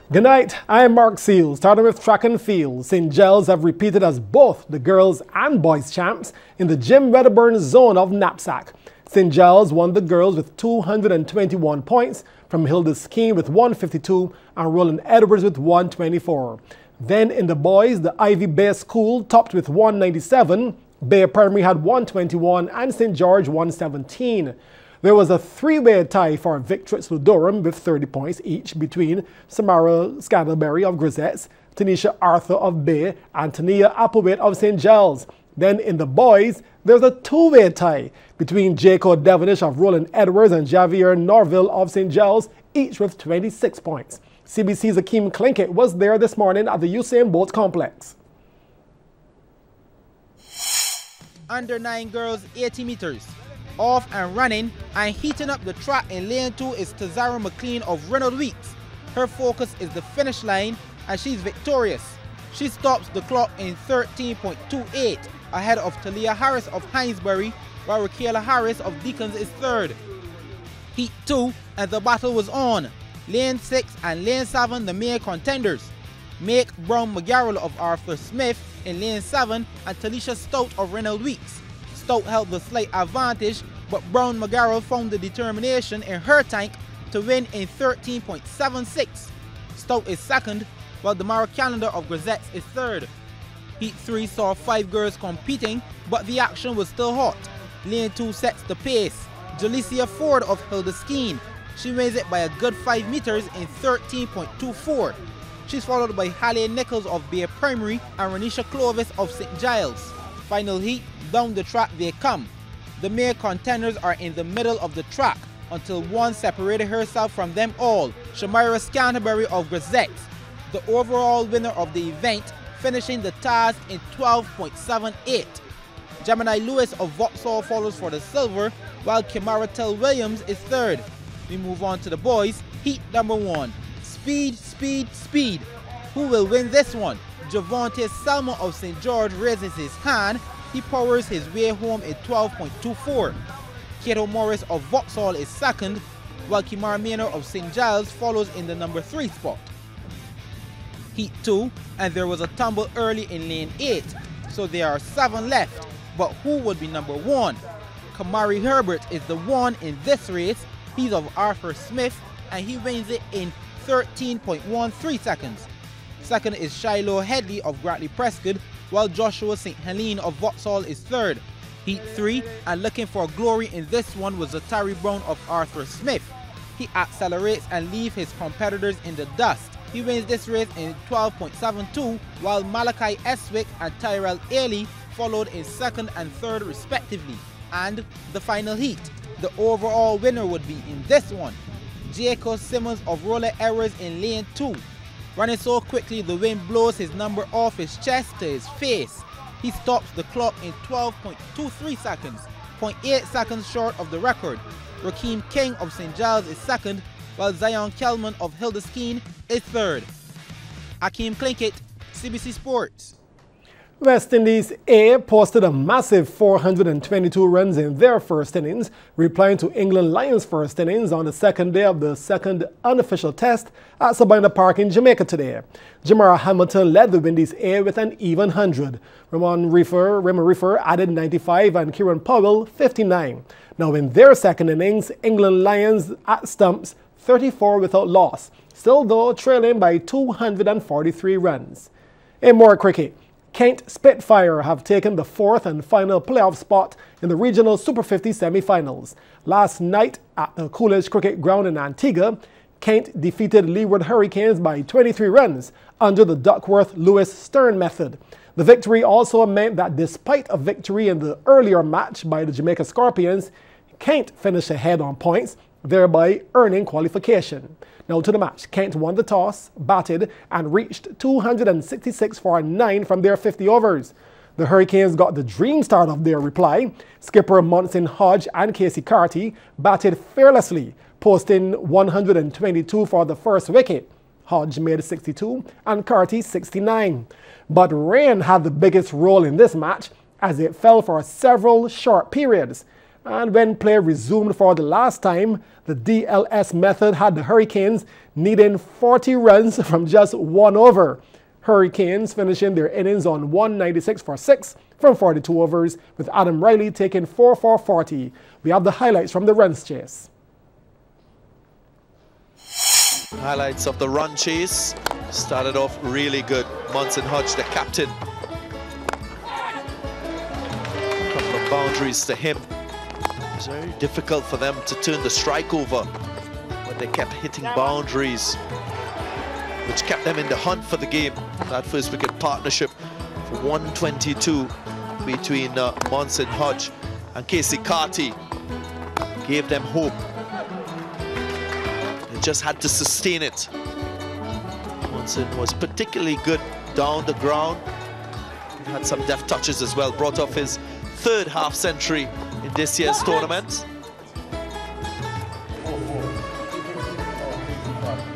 Good night, I'm Mark Seal. Starting with track and field, St. Giles have repeated as both the girls and boys champs in the Jim Wedderburn zone of knapsack. St. Giles won the girls with 221 points from Hilda Skeen with 152 and Roland Edwards with 124. Then in the boys, the Ivy Bay School topped with 197, Bay Primary had 121 and St. George 117. There was a three-way tie for Victrix Ludorum with 30 points each between Samara Scantleberry of Grisettes, Tanisha Arthur of Bay, and Tania Applewaite of St. Giles. Then in the boys, there's a two-way tie between Jacob Devonish of Roland Edwards and Javier Norville of St. Giles, each with 26 points. CBC's Akeem Klinkett was there this morning at the Usain Bolt complex. Under 9 girls 80 meters. Off and running and heating up the track in lane 2 is Tazara McLean of Reynolds Weeks. Her focus is the finish line and she's victorious. She stops the clock in 13.28 ahead of Talia Harris of Hinesbury, while Raquela Harris of Deacons is third. Heat 2 and the battle was on. Lane 6 and lane 7 the main contenders. Make Brown McGarrell of Arthur Smith in lane 7 and Talisha Stout of Reynolds Weeks. Stout held the slight advantage, but Brown McGarrell found the determination in her tank to win in 13.76. Stout is second, while Damara Calendar of Grisettes is third. Heat 3 saw 5 girls competing, but the action was still hot. Lane 2 sets the pace. Jalicia Ford of Hilda Skeen. She wins it by a good 5 meters in 13.24. She's followed by Hallie Nichols of Bay Primary and Renisha Clovis of St. Giles. Final heat, down the track they come. The main contenders are in the middle of the track until one separated herself from them all, Shamira Scanterbury of Grisettes, the overall winner of the event, finishing the task in 12.78. Gemini Lewis of Vauxhall follows for the silver, while Kimara Tell Williams is third. We move on to the boys, heat number 1. Speed, speed, speed. Who will win this one? Javonte Selma of St. George raises his hand. He powers his way home in 12.24. Kato Morris of Vauxhall is second, while Kimara Maynor of St. Giles follows in the number 3 spot. Heat 2, and there was a tumble early in lane 8, so there are 7 left. But who would be number 1? Kamari Herbert is the one in this race. He's of Arthur Smith, and he wins it in 13.13 seconds. Second is Shiloh Headley of Gratley Prescott, while Joshua St. Helene of Vauxhall is third. Heat 3, and looking for glory in this one was Zatari Brown of Arthur Smith. He accelerates and leaves his competitors in the dust. He wins this race in 12.72, while Malachi Eswick and Tyrell Ailey followed in second and third respectively. And the final heat, the overall winner would be in this one, Jacob Simmons of Roller Errors in lane 2. Running so quickly the wind blows his number off his chest to his face. He stops the clock in 12.23 seconds, 0.8 seconds short of the record. Rakeem King of St. Giles is second, while Zion Kelman of Hilda Skeen is third. Akeem Klinkett, CBC Sports. West Indies A posted a massive 422 runs in their first innings, replying to England Lions' first innings on the second day of the second unofficial test at Sabina Park in Jamaica today. Jamara Hamilton led the Windies A with an even 100. Raymond Reefer added 95 and Kieran Powell 59. Now in their second innings, England Lions at stumps 34 without loss, still though trailing by 243 runs. In more cricket, Kent Spitfire have taken the 4th and final playoff spot in the regional Super 50 semi-finals. Last night at the Coolidge Cricket Ground in Antigua, Kent defeated Leeward Hurricanes by 23 runs under the Duckworth-Lewis Stern method. The victory also meant that despite a victory in the earlier match by the Jamaica Scorpions, Kent finished ahead on points, thereby earning qualification. Now to the match. Kent won the toss, batted, and reached 266 for 9 from their 50 overs. The Hurricanes got the dream start of their reply. Skipper Monson Hodge and Casey Carty batted fearlessly, posting 122 for the first wicket. Hodge made 62 and Carty 69. But rain had the biggest role in this match as it fell for several short periods. And when play resumed for the last time, the DLS method had the Hurricanes needing 40 runs from just 1 over. Hurricanes finishing their innings on 196 for 6 from 42 overs, with Adam Riley taking 4 for 40. We have the highlights from the runs chase. Highlights of the run chase. Started off really good. Munson Hodge, the captain. A couple of boundaries to him. It was very difficult for them to turn the strike over, but they kept hitting boundaries, which kept them in the hunt for the game. That first wicket partnership for 122 between Munson Hodge and Casey Carty gave them hope. They just had to sustain it. Munson was particularly good down the ground. He had some deft touches as well. Brought off his 3rd half century in this year's tournament.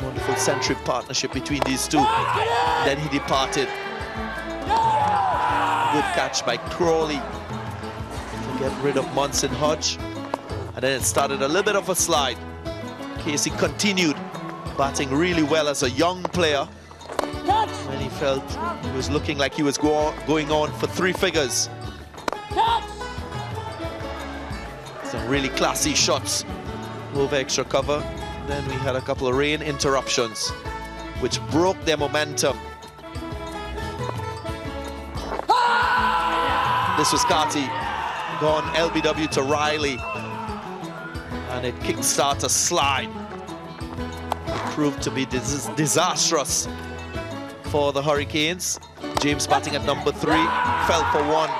Wonderful century partnership between these two. Then he departed. Good catch by Crawley to get rid of Munson Hodge. And then it started a little bit of a slide. Casey continued batting really well as a young player. And he felt he was looking like he was going on for 3 figures. Some really classy shots over extra cover. Then we had a couple of rain interruptions, which broke their momentum. This was Carty, gone LBW to Riley, and it kickstart a slide. It proved to be disastrous for the Hurricanes. James batting at number 3, fell for 1,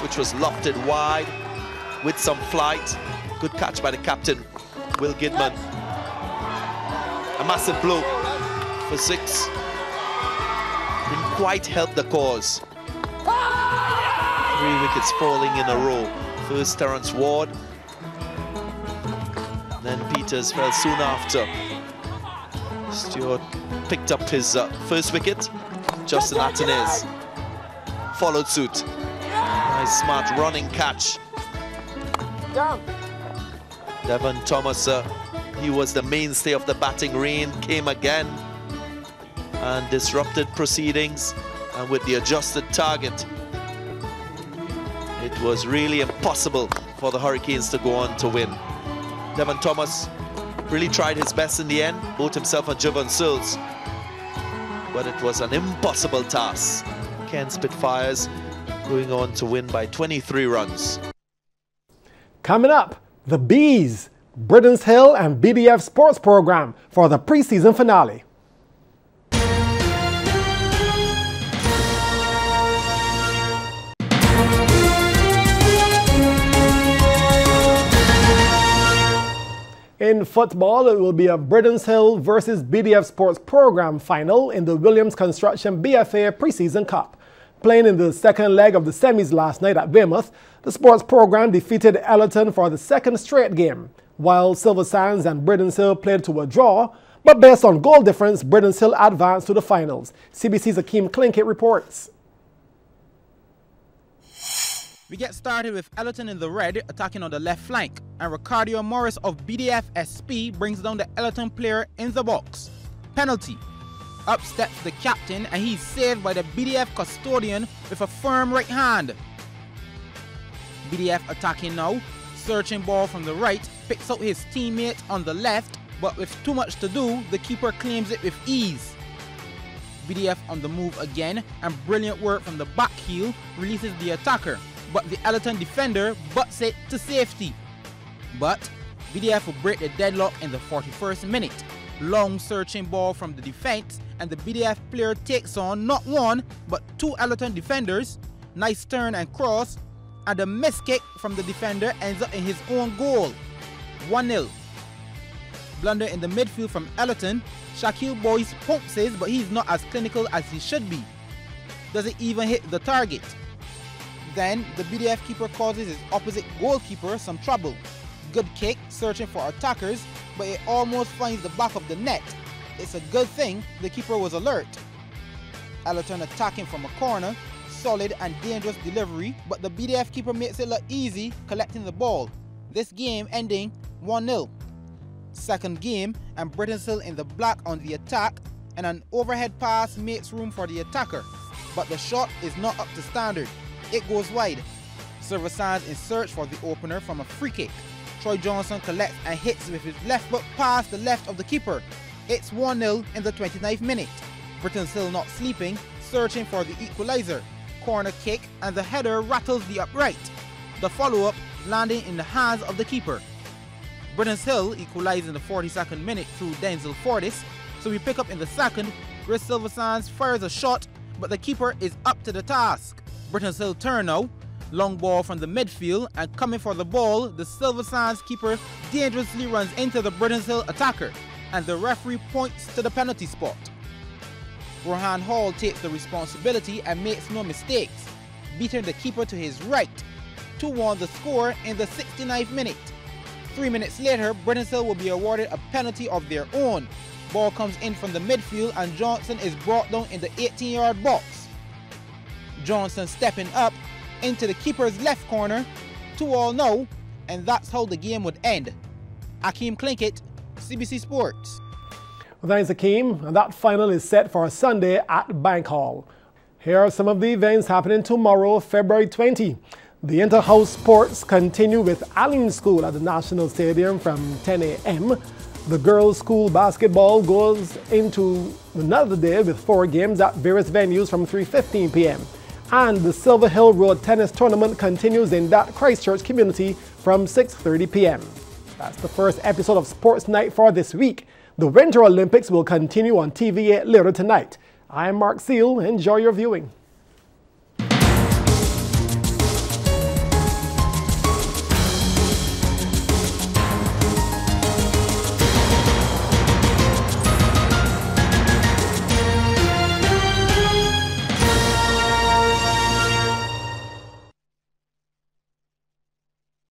which was lofted wide with some flight. Good catch by the captain, Will Gidman. A massive blow for 6. Didn't quite help the cause. 3 wickets falling in a row. First Terence Ward, then Peters fell soon after. Stewart picked up his first wicket. Justin Atenez followed suit. Nice smart running catch. Devon Thomas, he was the mainstay of the batting rain, came again and disrupted proceedings, and with the adjusted target, it was really impossible for the Hurricanes to go on to win. Devon Thomas really tried his best in the end, both himself and Javon Searles, but it was an impossible task. Ken Spitfires going on to win by 23 runs. Coming up, the Bees, Britain's Hill and BDF Sports Program for the preseason finale. In football, it will be a Britain's Hill versus BDF Sports Program final in the Williams Construction BFA Preseason Cup. Playing in the second leg of the semis last night at Weymouth, the sports program defeated Ellerton for the 2nd straight game, while Silver Sands and Britain's Hill played to a draw, but based on goal difference, Britain's Hill advanced to the finals. CBC's Akeem Klinkett reports. We get started with Ellerton in the red attacking on the left flank, and Ricardo Morris of BDF SP brings down the Ellerton player in the box. Penalty. Up steps the captain and he's saved by the BDF custodian with a firm right hand. BDF attacking now, searching ball from the right, picks out his teammate on the left, but with too much to do, the keeper claims it with ease. BDF on the move again, and brilliant work from the back heel releases the attacker, but the Ellerton defender butts it to safety. But BDF will break the deadlock in the 41st minute. Long searching ball from the defense, and the BDF player takes on not one but 2 Ellerton defenders. Nice turn and cross, and a miss kick from the defender ends up in his own goal. 1-0. Blunder in the midfield from Ellerton. Shaquille Boyce pounces, but he's not as clinical as he should be. Doesn't even hit the target. Then the BDF keeper causes his opposite goalkeeper some trouble. Good kick, searching for attackers, but it almost finds the back of the net. It's a good thing the keeper was alert. Ellerton attacking from a corner, solid and dangerous delivery, but the BDF keeper makes it look easy collecting the ball. this game ending 1-0. Second game, and Britain's Hill in the black on the attack, and an overhead pass makes room for the attacker, but the shot is not up to standard. It goes wide. Silversands in search for the opener from a free kick. Troy Johnson collects and hits with his left foot past the left of the keeper. It's 1-0 in the 29th minute. Britain's Hill not sleeping, searching for the equalizer. Corner kick, and the header rattles the upright. The follow-up landing in the hands of the keeper. Britain's Hill equalized in the 42nd minute through Denzel Fortis, so we pick up in the second, where Silversands fires a shot, but the keeper is up to the task. Britain's Hill turn now, long ball from the midfield, and coming for the ball, the Silversands keeper dangerously runs into the Britain's Hill attacker, and the referee points to the penalty spot. Rohan Hall takes the responsibility and makes no mistakes, beating the keeper to his right. 2-1 the score in the 69th minute. 3 minutes later, Britain's Hill will be awarded a penalty of their own. Ball comes in from the midfield and Johnson is brought down in the 18-yard box. Johnson stepping up into the keeper's left corner. 2-2 now, and that's how the game would end. Akeem Klinkett, CBC Sports. Well, thanks, Akeem. And that final is set for Sunday at Bank Hall. Here are some of the events happening tomorrow, February 20. The inter-house sports continue with Allen School at the National Stadium from 10 a.m. The girls' school basketball goes into another day with 4 games at various venues from 3:15 p.m. And the Silver Hill Road Tennis Tournament continues in that Christchurch community from 6:30 p.m. That's the first episode of Sports Night for this week. The Winter Olympics will continue on TV8 later tonight. I'm Mark Seal. Enjoy your viewing.